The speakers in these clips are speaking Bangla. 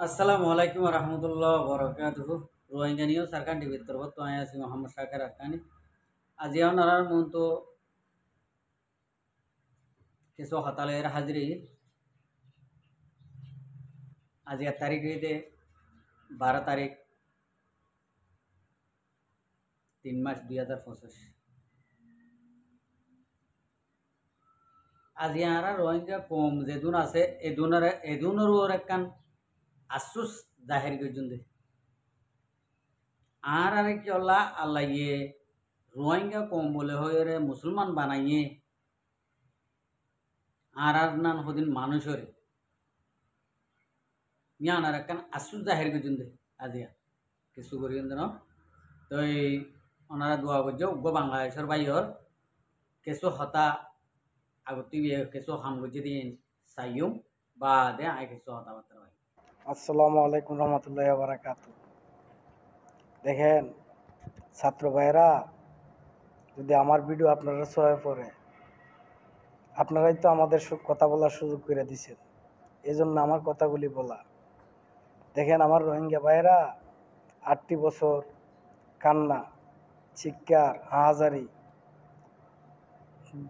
আসসালামু আলাইকুম রহমতুল্লাহ বরকাতুহু রোহিঙ্গা নিয়েও সরকার টিভির তরফ তো আছি মোহাম্মদ শাকের আকানি আজি আপনার মন তো কিছু হতালের হাজিরি আজি 1 তারিখ হইতে 12 তারিখ 3 মাস 2025 আজি আর রোহিঙ্গা কম যেদুন আছে এদুনের ওর একখান আশ্বাস জাহির করছেন আর কি আল্লাহ আল্লাহ রোহিঙ্গা কম বলে হয়ে মুসলমান বানাইয়ে আর নান হদিন মানুষের মিয়ানার একখান আশ্বাস জাহির করছেন আজিয়া কিছু করি ন তো ওনারা দোয়া করছে উগ্র বাংলাদেশের বাইর কিছু হতা আগতি কিছু হাম করছে দিন সাইম বা দে আয় কিছু হতাবার্তা হয়। আসসালামু আলাইকুম রহমতুল্লাহ বারাকাতু। দেখেন ছাত্র ভাইরা, যদি আমার ভিডিও আপনারা সহায় পড়ে, আপনারাই তো আমাদের কথা বলার সুযোগ করে দিচ্ছেন, এই জন্য আমার কথাগুলি বলা। দেখেন আমার রোহিঙ্গা ভাইরা 8টি বছর কান্না, চিৎকার, হাহাজারি,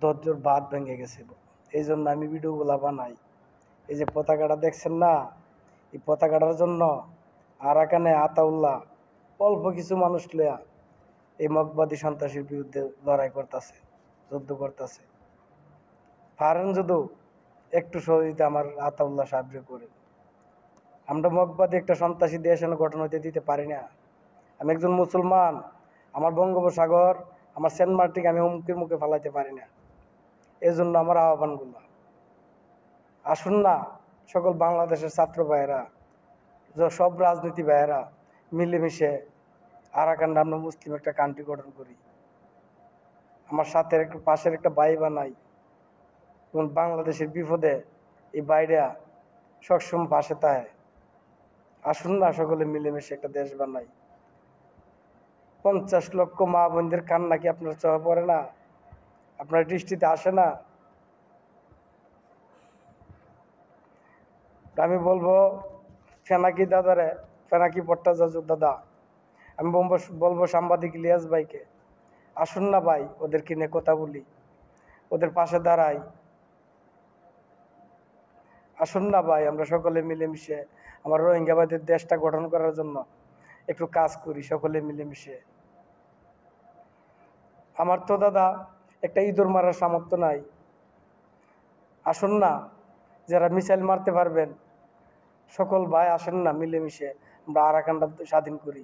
ধৈর্যর বাঁধ ভেঙে গেছিল। এই জন্য আমি ভিডিওগুলা বানাই। এই যে পতাকাটা দেখছেন না, এই পতাকাটার জন্য আরাকানে আতাউল্লাহ অল্প কিছু মানুষ লয়া এই মগবাদী সন্ত্রাসীর বিরুদ্ধে লড়াই করতেছে, যুদ্ধ করতেছে। পারেন যদি একটু সহযোগিতা আমার আতাউল্লাহ সাহায্য করে। আমরা মগবাদী একটা সন্ত্রাসী দেশ এনে গঠন হতে দিতে পারি না। আমি একজন মুসলমান, আমার বঙ্গোপসাগর, আমার সেন্ট মার্টিন আমি হুমকির মুখে ফেলাইতে পারি না। এই জন্য আমার আহ্বানগুলো, আসুন না সকল বাংলাদেশের ছাত্র ভাইয়েরা, সব রাজনীতি ভাইয়েরা মিলেমিশে আরাকান আমরা মুসলিম একটা কান্ট্রি গঠন করি। আমার সাথে একটু পাশের একটা ভাই বানাই, এবং বাংলাদেশের বিপদে এই বাইরা সবসময় পাশে তাই। আসুন না সকলে মিলেমিশে একটা দেশ বানাই। 50 লক্ষ মা বোনদের কান্না কি আপনার চোখে পড়ে না? আপনার দৃষ্টিতে আসে না? আমি বলবো ফেনাকি দাদারে, ফেনাকি ভট্টাচার্য দাদা, আমি বলবো সাংবাদিক ইলিয়াস ভাইকে, আসুন না ভাই ওদেরকে নিয়ে কথা বলি, ওদের পাশে দাঁড়াই। আসুন না ভাই আমরা সকলে মিলেমিশে আমার রোহিঙ্গা ভাইদের দেশটা গঠন করার জন্য একটু কাজ করি সকলে মিলেমিশে। আমার তো দাদা একটা ইঁদুর মারার সামর্থ্য নাই। আসুন না যারা মিসাইল মারতে পারবেন সকল ভাই আসেন না মিলেমিশে আমরা আরাকানটা স্বাধীন করি।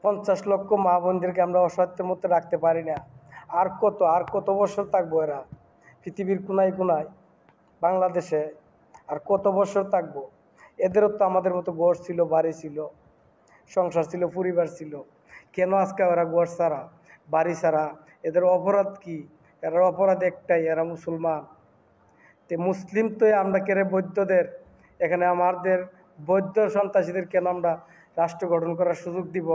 50 লক্ষ মা বোনদেরকে আমরা অসহায়ের মধ্যে রাখতে পারি না। আর কত বছর থাকবো এরা পৃথিবীর কোনায় কোনায়, বাংলাদেশে আর কত বছর থাকবো? এদেরও তো আমাদের মতো ঘর ছিল, বাড়ি ছিল, সংসার ছিল, পরিবার ছিল। কেন আজকে ওরা ঘর ছাড়া, বাড়ি ছাড়া? এদের অপরাধ কি? এরা অপরাধ একটাই, এরা মুসলমান। তে মুসলিম তো আমরা কেড়ে বৌদ্ধদের, এখানে আমাদের বৌদ্ধ সন্ত্রাসীদের কেন আমরা রাষ্ট্র গঠন করার সুযোগ দিব?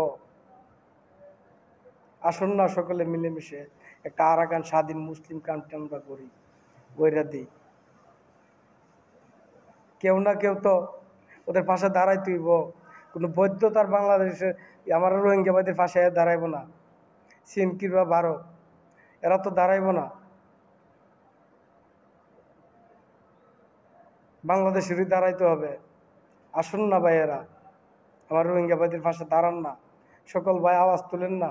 আসুন না সকলে মিলেমিশে একটা আরাকান স্বাধীন মুসলিম কান্ট্রি আমরা করি, গইরা দিই। কেউ না কেউ তো ওদের পাশে দাঁড়াই তুইব। কোনো বৈধ তার বাংলাদেশে আমার রোহিঙ্গা ভাইদের পাশে দাঁড়াইব না। চীন কিংবা ভারত এরা তো দাঁড়াইব না। বাংলাদেশেরই দাঁড়াইতে হবে। আসুন না ভাইয়েরা, আমার রোহিঙ্গা ভাইদের পাশে দাঁড়ান না। সকল ভাই আওয়াজ তুলেন না,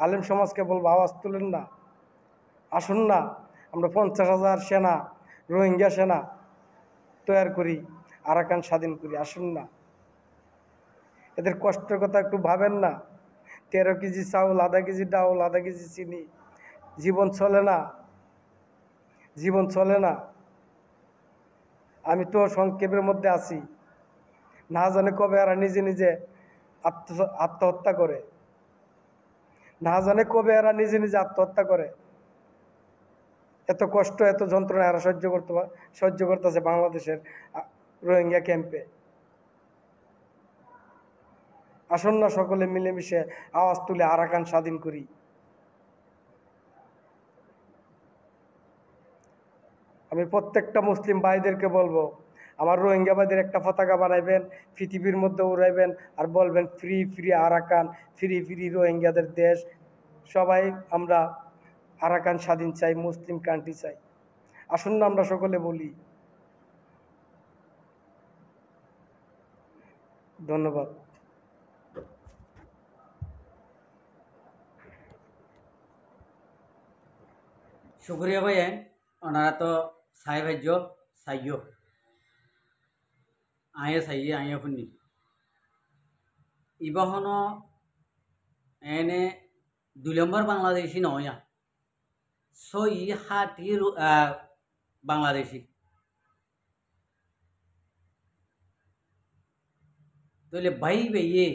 আলেম সমাজকে বলবো আওয়াজ তুলেন না। আসুন না আমরা 50,000 সেনা, রোহিঙ্গা সেনা তৈরি করি, আরাকান স্বাধীন করি। আসুন না, এদের কষ্টের কথা একটু ভাবেন না। 13 কেজি চাউল, আধা কেজি ডাউল, আধা কেজি চিনি, জীবন চলে না, জীবন চলে না। আমি তো সংক্ষেপের মধ্যে আছি, না জানে কবে এরা নিজে নিজে আত্মহত্যা করে, না জানে কবে এরা নিজে নিজে আত্মহত্যা করে। এত কষ্ট এত যন্ত্রণা এরা সহ্য করতেছে বাংলাদেশের রোহিঙ্গা ক্যাম্পে। আসুন না সকলে মিলেমিশে আওয়াজ তুলে আরাকান স্বাধীন করি। আমি প্রত্যেকটা মুসলিম ভাইদেরকে বলবো, আমার রোহিঙ্গাবাদের একটা পতাকা বানাইবেন, পৃথিবীর মধ্যে উড়াইবেন আর বলবেন free free Arakan, free free রোহিঙ্গাদের দেশ। সবাই আমরা আরাকান স্বাধীন চাই, মুসলিম কান্ট্রি চাই। আসুন না আমরা সকলে বলি। ধন্যবাদ। শুক্রিয়া ভাইয়েন, ওনারা তো সাই ভাজ্য সাইয় আয়ে সাইয়ে আয়ে শুনি ইবহন এনে 2 নম্বর বাংলাদেশি নয়া সই হাটি বাংলাদেশি তাহলে ভাই বেয়ে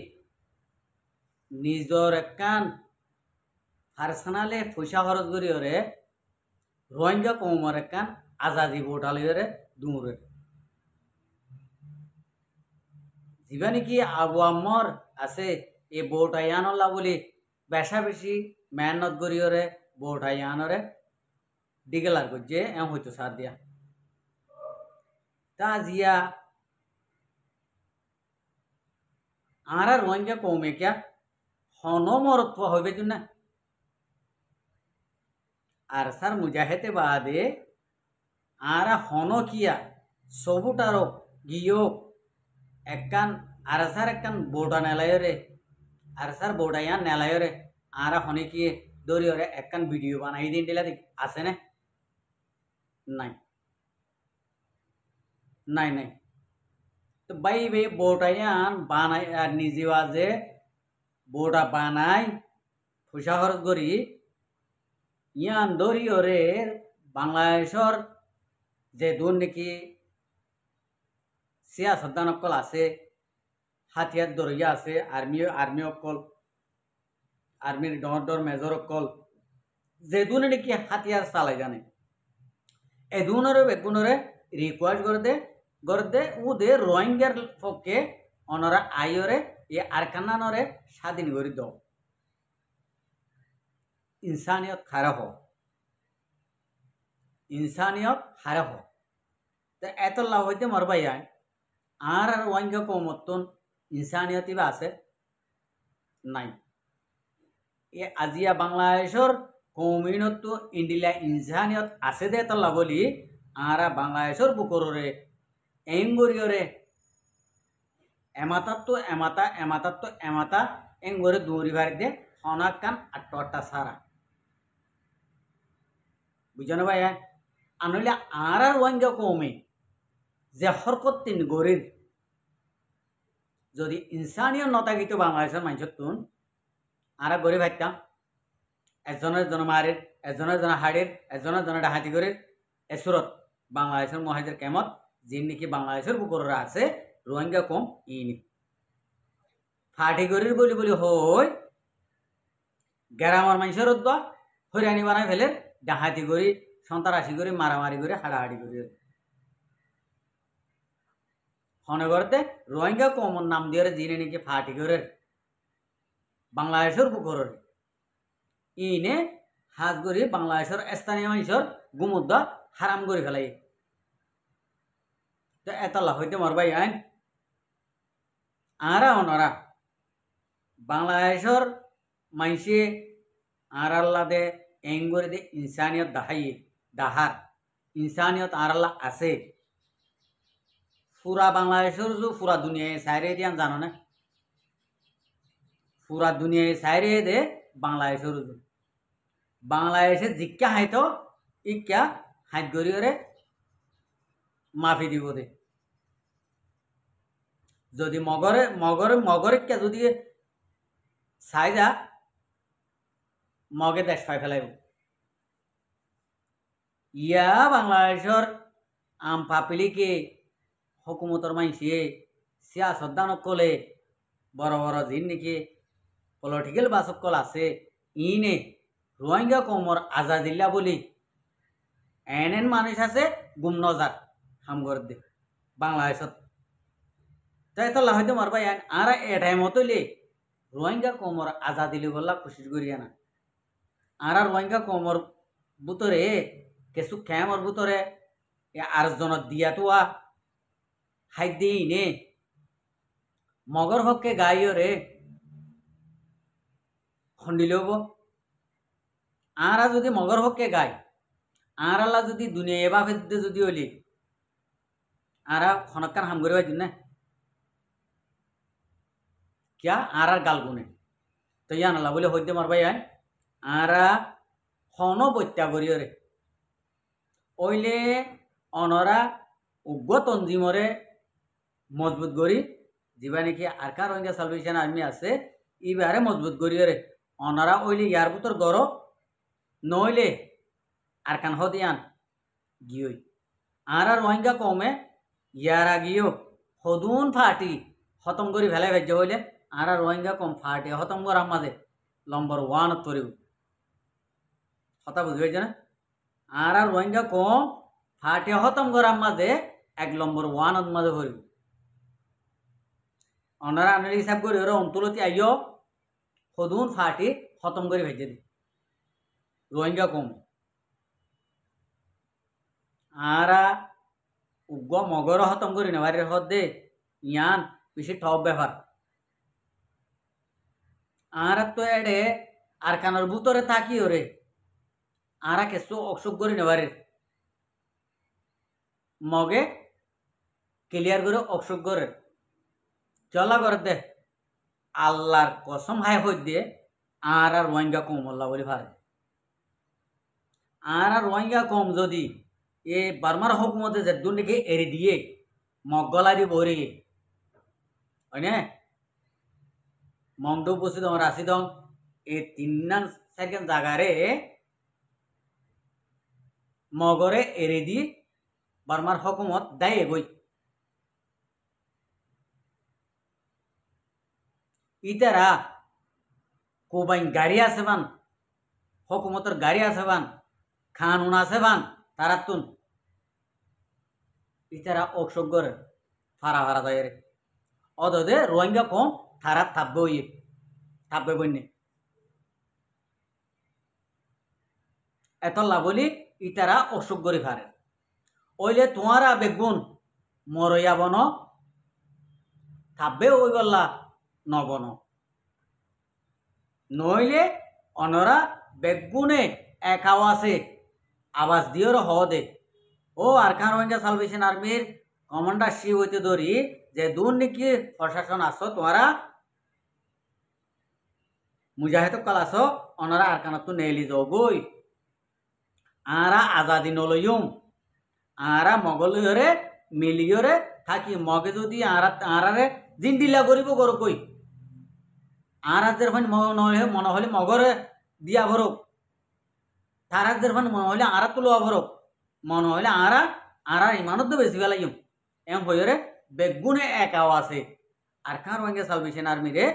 নিজর একান পার্সোনালে পয়সা খরচ করি ওরে রোহিঙ্গা কৌমর একান আজাদি ভোট আলিরে দুমুরে যিবা নাকি আবু আম্মর আছে এ ভোট আইয়ানল্লা বলি বেশা বেশি মেহনত করি ওরে ভোট আইয়ানরে ডিগেলার করছে এম হইতো সার দিয়া তা জিয়া আর রোহিঙ্গা কৌমে কিয়া হনমরত্ব হইবে না আর স্যার মুজাহেতে বাদে আর হন কিয়া সবুটারো গিয়ে একান আর স্যার একান বোটা নেলায়রে আর স্যার বোটাইয়া নেলায়রে আর হনে কি দরিয়রে একান ভিডিও বানাই দিন দিলা আছে না নাই নাই নাই তো বাই বে বোটাইয়ান বানাই আর নিজে আজে বোটা বানাই পয়সা খরচ করি ইয়ান দরিয়রে বাংলাদেশর যে দূর নাকি সিয়াসতদান অকল আছে হাতিয়ার দরিয়া আছে আর্মি অকল আর্মির ডর মেজর অকল যে দুনে নাকি হাতিয়ার চালাই জানে এদুনরে বেগুনরে রিকোয়েস্ট করে দে উদে রোহিঙ্গার পক্ষে অনরা আইরে এ আরকানানরে স্বাধীন করে দাও ইনসানিয়ত খারাপ हो ইনসানিয়ত খারাপ हो তো এত লাভ হইতে মরবাই আর রোহিঙ্গা কৌমতন ইনসানিয়তি বা আছে নাই এ আজিয়া বাংলাদেশর কৌমিনত ইন্ডিলা ইনসানিয়ত আছে দে তল্লা বলি আর বাংলাদেশর বুকরে এঙ্গরিয়রে এমাতা এঙ্গরে দৌড়ি বাড়ি দে হনাক কান আটটা সারা বুঝানো ভাই আনলে আর রোহিঙ্গা কৌমে যে হরকত তিন গরির যদি ইনসানিয়ত নতাকিত বাংলাদেশের মানুষের তুন আর গরিব হাইতাম একজনের জন মারির একজনের জন হাড়ির একজনের জন ডাহাতি করির এসুরত বাংলাদেশের মহাজের কেমত যিনি নাকি বাংলাদেশের বুকররা আছে রোহিঙ্গা কম ইনি ফাটি করির বলি বলি হই গ্রামের মানুষের উদ্যোগ হরিয়ানি বানাই ফেলে ডাহাতি করি সন্ত্রাসী করি মারামারি করে হাড়াহাড়ি করি হনে করতে রোহিঙ্গা কমন নাম দিয়ে যিনি নাকি ফাটি করে বাংলাদেশের বুকরের ইনে হাজ করি বাংলাদেশের স্থানীয় মানুষের গুমুদ্দা হারাম করে ফেলাই তো এত লাভ হইতে মরবাই আইন আরা ওনারা বাংলাদেশের মানুষে আর আল্লাহ দে এঙ্গরে দে ইনসানিয়ত দাহার ইনসানিয়ত আর আল্লাহ আছে পুরা বাংলাদেশের যে পুরা দুনিয়ায় সাইরে দিয়ান জানো না পুরা দুনিয়ায় সাইরে দে বাংলাদেশের বাংলাদেশে জিজ্ঞা হাইতো ইক্যা হাইত গরিয়রে মাফি দিব দে যদি মগরে যদি চাই যা মগে দেশ পাই ফেলাইব ইয়া বাংলাদেশের আম পাপিলিকে হকুমতর মাইসিয়ে সিয়াসতদান কলে বড় বড় যিন নাকি পলিটিক্যাল বাসকল আছে ইনে রোহিঙ্গা কমর আজাদিল্লা বলি এন মানুষ আছে গুম নজার হামগর দে বাংলাদেশত তাই তো হয়তো মারবাই আর এটাই মতলে রোহিঙ্গা কমর আজাদিলি বললা কোশিশ করিয়া না আর রোহিঙ্গা কমর বুতরে কিছু ক্যামর বুতরে আর জনত দিয়া তোয়া হাইদি নে মগর হককে গাইরে খন্ডিলেব আরা যদি মগর হককে গাই আর আল্লাহ যদি দুনিয়া এবা ফেলতে যদি হইলি আরা খনকান হাম করে পাইছেন না কিয়া আর গাল গুনে তো ইয়ান আল্লাহ বলে হইতে মারবাই আয় আরা হন বত্যা করিয়রে ওইলে অনরা উগ্র তঞ্জিমরে মজবুত করি যা নাকি আরকান রোহিঙ্গা সালভেশন আর্মি আছে ইবারে মজবুত করিয়রে অনরা ওইলে ইয়ার ভিতর গর নইলে আরকান হদিয়ান গিয়ই আর রোহিঙ্গা কমে ইয়ার আগিও হদুন ফাটি খতম করি ফেলাই ভেজ্য হইলে আর রোহিঙ্গা কম ফাটি খতম করার মাঝে নম্বর 1 তরিব কথা বুঝি পাইছে না আর রোহিঙ্গা কম ফাটি খতম করার মাঝে 1 নম্বর 1 মাঝে ভরিব অনারা আনার হিসাব করি ওরা অন্তলতি আইও হদুন ফাটি খতম করে ভেজে দি রোহিঙ্গা কম আরা উগ্র মগর খতম করি নেবারের হদ দে ইয়ান বেশি টপ ব্যাপার আর তো এডে আর কানার ভিতরে থাকি ওরে আরা কেসু অসুখ করি নেবারের মগে ক্লিয়ার করে অসুখ করে চলা করে দে আল্লাহর কসম হাই হই দিয়ে আর রোহিঙ্গা কম আল্লাহ বলে পারে আর রোহিঙ্গা কম যদি এ বার্মার হুকুমতে যে দুর্নীতি এড়ে দিয়ে মগলারি বরে হয় না মংডু বসিদ রাশিদং এই 3 4 জায়গারে মগরে এড়ে দি বার্মার হুকুমত দায় গই ইতারা কোবাইন গাড়ি আছে বান হুকুমতর গাড়ি আছে বান খানুন আছে বান তারাতুন ইতারা অকশক করে ফারা ফারা যায় রে অদে রোহিঙ্গা কম থারা থাকবে বন্যে এত লাভলি ইতারা অসুখ করে ফারে ওইলে তোমারা বেগুন মরইয়া বন থাকবে ওই গল্লা নবন নইলে অনরা বেগুনে একাও আছে আবাস দিয়েও হদে ও আরকান রোহিঙ্গা সালভেশন আর্মির কমান্ডার শিপ হইতে ধরি যে দূর নাকি প্রশাসন আসো তোমারা মুজাহিদ কাল আসো অনারা আরকানত নেলি যাবই আরা আজাদি নলইম আরা মগলরে মিলিয়রে থাকি মগে যদি আরারে জিন্দিলা করিব গর কই আরাজের ফান মনে হলে মগরে দিয়া ভরক তারাজের ফান মনে হলে আরা তুলোয়া ভরক মনে হলে আরা ইমানত বেশি ফেলাইম এম হইরে বেগুনে একাও আছে আর কার রোহিঙ্গা সালভেশন আর্মি রে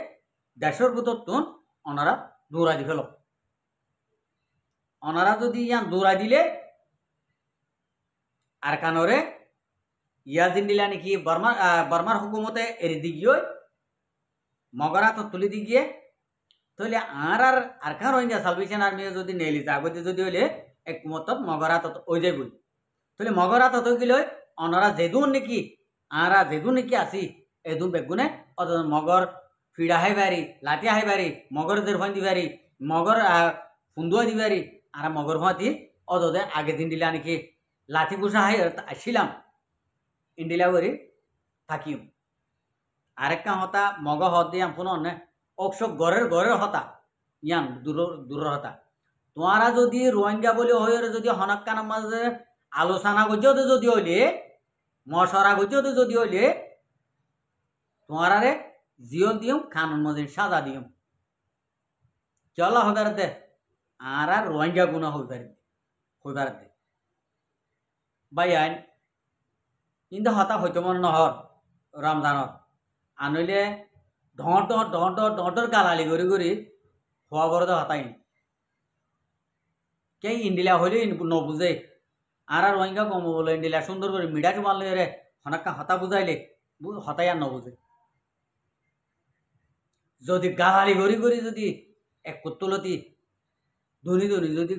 দেশের ভিতর তুন ওনারা দৌড়াই দি ফেল ওনারা যদি ইয়ান দৌড়াই দিলে আর কানরে ইয়া জিন্দিলা নাকি বর্মার হুকুমতে এড়ি দি গিয়ে মগরা তো তুলি দি গিয়ে তাহলে আর কার রোহিঙ্গা সালভেশন আর্মি যদি নেলি আগতে যদি হইলে একমত মগরা তো ওই যাইব তাহলে মগরা তো গেলে ওনারা যেদুন নাকি আরা যেদুন নাকি আসি এদুন বেগুনে অত মগর ফিড়া হাই বারি লাঠি হাই বারি মগর দেড় দিবারি মগর ফুন্দুয়া দিবারি আর মগর ভাঁতি অদে আগে দিন দিলা নাকি লাঠি গুছা হাই আসিলাম ইন্ডিলা করি থাকিম আরেকটা হতা মগ হত দিয়াম পুনঃ অকশক গড়ের হতা ইয়ান দূর হতা তোমারা যদি রোহিঙ্গা বলে হয়ে যদি হনাক্কার মাঝে আলোচনা করছে যদি হইলে মশরা করছে যদি হইলে তোমারে জিয়ল দিম খানুন মজিন সাজা দিম চলা হবার দে আর রোহিঙ্গা গুণা হইবার দে বাই আইন কিন্তু হতা হইতে মনে নহর রমজানত আনইলে ডর গালালি করি হওয়া বড় হতাই কে ইন্ডিলা হইলে নবুঝে আর রোহিঙ্গা কম বলে ইন্ডিলা সুন্দর করে মিডাকে মারলে রে হনাক্কা হতা বুঝাইলে হতাই আর নবুঝে যদি গালালি করি যদি এক কুত্তলতি ধনী যদি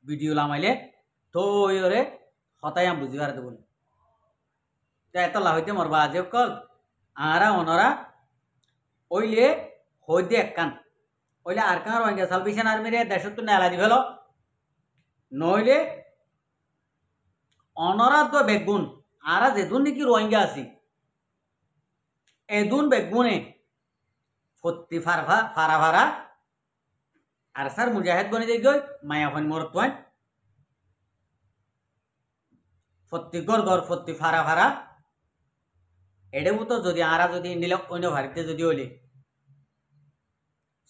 ভিডিও লামাইলে তো ওরে হতাই আম বুঝি পারতে বলে তো এতলা হইতে মরবা আজ কল আরা অনরা ওইলে হইতে একখান ওইলে আর কান রোহিঙ্গা সালভেশন আর্মিরে দেশত নেলা দি ফেল নইলে অনরা তো বেগুন আরা যেদুন নাকি রোহিঙ্গা আছি এদুন বেগুনে ফত্তি ফারা ফারা আর স্যার মুজাহিদ বনে যাই গই মায়া ফন মরত ফত্তি গর ফত্তি ফারা ফারা এডেও তো যদি আরা যদি নিলে অন্য ভারতে যদি হইলে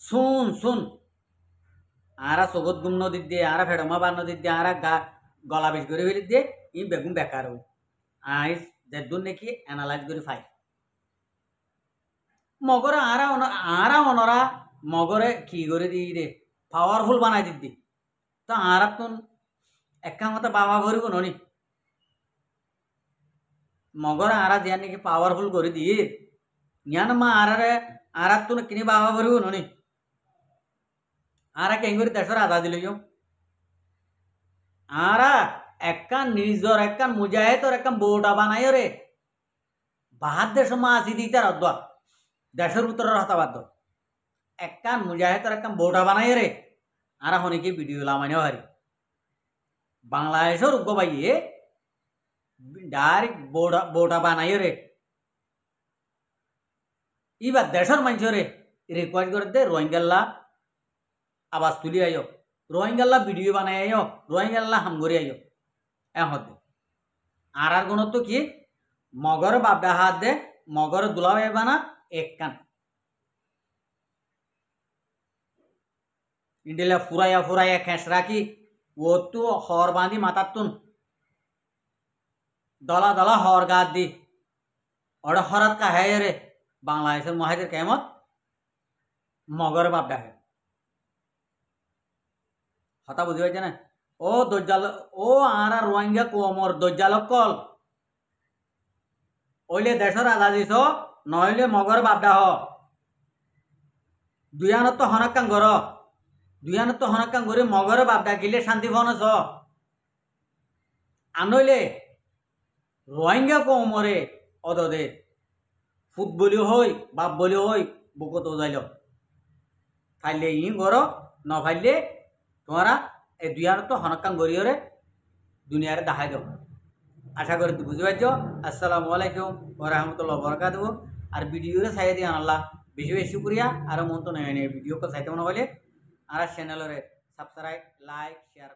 শুন আরা সগত গুম নদীর দিয়ে আরা ফেডমাবার নদীর দিয়ে আরা গলা বেশ করে ফেলি দিয়ে ই বেগুন বেকার হই আইস যেদুন নাকি অ্যানালাইজ করে ফাই মগরে আরা অনরা মগরে কি করে দিই রে পাওয়ারফুল বানাই দিদি তো আরা তো একা মতো বাবা ভরিব ননি মগরে আরা দিয়া নাকি পাওয়ারফুল করে দিয়ে ইয়ান মা আরা তো কিনি বাবা ভরিব ননি আরা কেন করে দেশের আদা দিল আরা একান নিজর একান মুজাহিদর একান বোটা বানাই রে বাহার দেশ মা আসি দিতে রদ্দ দেশের উত্তরের হতা বাধ্য একান মুজাহিদর একান বোটা বানাই রে আরা হনিকে ভিডিও লামানি হারি বাংলাদেশের উগ্র বাইয়ে ডাইরেক্ট বোটা বানাই রে এবার দেশের মানুষরে রিকোয়েস্ট করে দে রোহিঙ্গাল্লা আবাস তুলি আইও রোহিঙ্গাল্লা ভিডিও বানাই আইও রোহিঙ্গাল্লা হামগরি আইও হতে আর গুণত্ব কি মগর বাপডা হাত দে মগর দুলাভাই বানা এক কান ইন্ডিলা ফুরাইয়া খেস রাখি ও তো হর বাঁধি মাতার তুন দলা হর গাত দি ওটা হরাত কা হ্যাঁ রে বাংলাদেশের মহাজের কেমত মগর বাপডা হে হতা বুঝি পাইছে না ও দজ্জাল ও আরা রোহিঙ্গা কোমর দজ্জাল কল ওইলে দেশের আদা দিছ নইলে মগর বাপডা হ দুয়ানত তো হনাক্কাং গর দুয়ানত তো হনাক্কাং গরে মগর বাপডা গিলে শান্তি ভনস আনইলে রোহিঙ্গা কোমরে অদদে ফুট বলি হই বাপ বলি হই বুকত ওজাইল খাইলে ই গর ন খাইলে তোমরা এই দুয়ানত তো হনাক্কাং গরিয়রে দুনিয়ারে দেখাই দেব আশা করি বুঝতে পারছো আসসালামু আলাইকুম ওয়া রাহমাতুল্লাহি ওয়া বারাকাতুহু আর ভিডিওরে চাই দিয়ে আল্লাহ বেশি বেশি শুকরিয়া আর মন তো নেই ভিডিও को চাইতে মনে হলে আর চ্যানেলরে সাবস্ক্রাইব লাইক শেয়ার